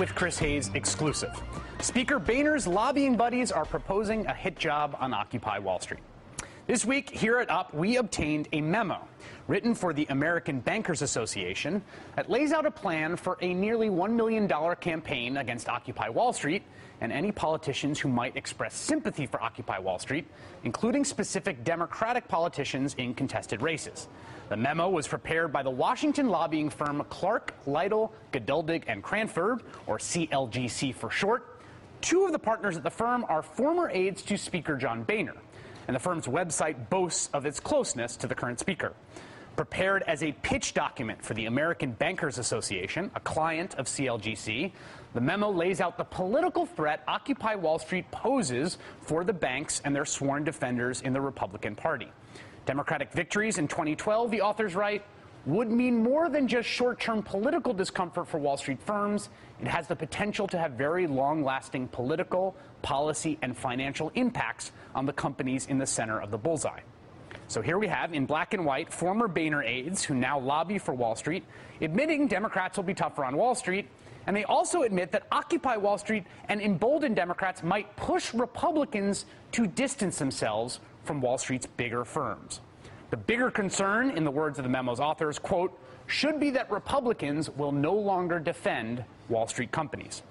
with Chris Hayes exclusive. Speaker Boehner's lobbying buddies are proposing a hit job on Occupy Wall Street. This week, here at UP, we obtained a memo written for the American Bankers Association that lays out a plan for a nearly $1 million campaign against Occupy Wall Street and any politicians who might express sympathy for Occupy Wall Street, including specific Democratic politicians in contested races. The memo was prepared by the Washington lobbying firm Clark, Lytle, Geduldig, and Cranford, or CLGC for short. Two of the partners at the firm are former aides to Speaker John Boehner, and the firm's website boasts of its closeness to the current speaker. Prepared as a pitch document for the American Bankers Association, a client of CLGC, the memo lays out the political threat Occupy Wall Street poses for the banks and their sworn defenders in the Republican Party. Democratic victories in 2012, the authors write, would mean more than just short-term political discomfort for Wall Street firms. It has the potential to have very long-lasting political, policy, and financial impacts on the companies in the center of the bullseye. So here we have, in black and white, former Boehner aides who now lobby for Wall Street, admitting Democrats will be tougher on Wall Street, and they also admit that Occupy Wall Street and emboldened Democrats might push Republicans to distance themselves from Wall Street's bigger firms. The bigger concern, in the words of the memo's authors, quote, should be that Republicans will no longer defend Wall Street companies.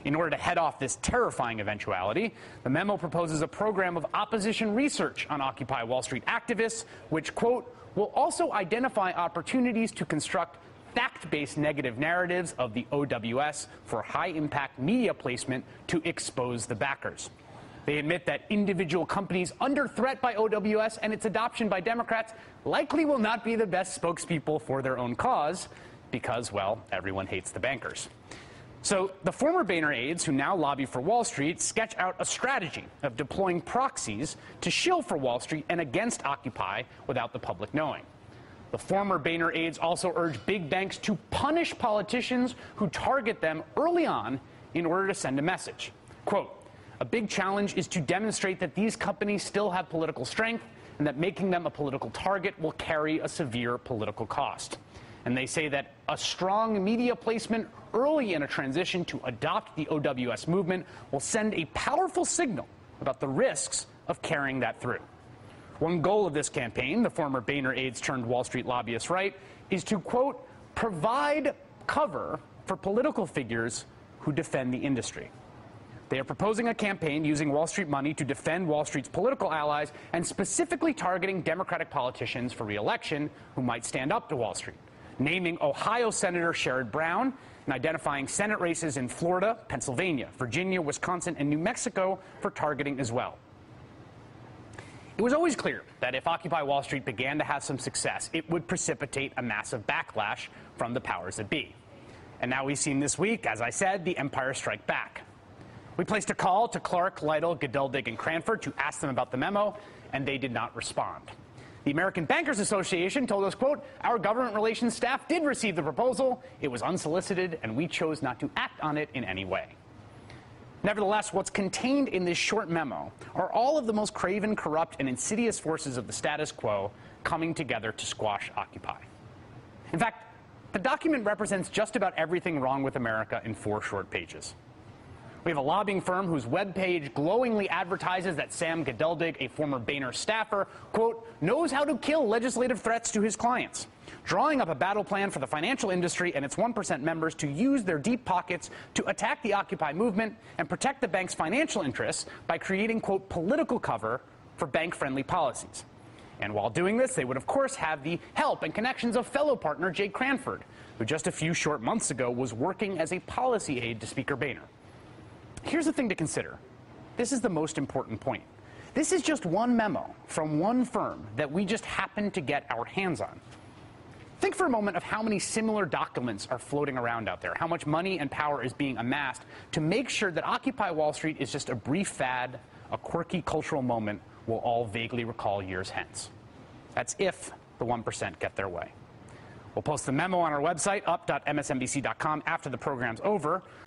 In order to head off this terrifying eventuality, the memo proposes a program of opposition research on Occupy Wall Street activists, which, quote, will also identify opportunities to construct fact-based negative narratives of the OWS for high-impact media placement to expose the backers. They admit that individual companies under threat by OWS and its adoption by Democrats likely will not be the best spokespeople for their own cause because, well, everyone hates the bankers. So the former Boehner aides who now lobby for Wall Street sketch out a strategy of deploying proxies to shill for Wall Street and against Occupy without the public knowing. The former Boehner aides also urge big banks to punish politicians who target them early on in order to send a message. Quote, a big challenge is to demonstrate that these companies still have political strength and that making them a political target will carry a severe political cost. And they say that a strong media placement early in a transition to adopt the OWS movement will send a powerful signal about the risks of carrying that through. One goal of this campaign, the former Boehner aides turned Wall Street lobbyists write, is to, quote, provide cover for political figures who defend the industry. They are proposing a campaign using Wall Street money to defend Wall Street's political allies and specifically targeting Democratic politicians for re-election who might stand up to Wall Street, naming Ohio Senator Sherrod Brown and identifying Senate races in Florida, Pennsylvania, Virginia, Wisconsin, and New Mexico for targeting as well. It was always clear that if Occupy Wall Street began to have some success, it would precipitate a massive backlash from the powers that be. And now we've seen this week, as I said, the Empire Strike Back. We placed a call to Clark, Lytle, Geduldig, and Cranford to ask them about the memo, and they did not respond. The American Bankers Association told us, quote, our government relations staff did receive the proposal. It was unsolicited, and we chose not to act on it in any way. Nevertheless, what's contained in this short memo are all of the most craven, corrupt, and insidious forces of the status quo coming together to squash Occupy. In fact, the document represents just about everything wrong with America in 4 short pages. We have a lobbying firm whose webpage glowingly advertises that Sam Geduldig, a former Boehner staffer, quote, knows how to kill legislative threats to his clients, drawing up a battle plan for the financial industry and its 1% members to use their deep pockets to attack the Occupy movement and protect the bank's financial interests by creating, quote, political cover for bank-friendly policies. And while doing this, they would, of course, have the help and connections of fellow partner Jay Cranford, who just a few short months ago was working as a policy aide to Speaker Boehner. Here's the thing to consider. This is the most important point. This is just one memo from one firm that we just happened to get our hands on. Think for a moment of how many similar documents are floating around out there, how much money and power is being amassed to make sure that Occupy Wall Street is just a brief fad, a quirky cultural moment we'll all vaguely recall years hence. That's if the 1% get their way. We'll post the memo on our website, up.msnbc.com, after the program's over.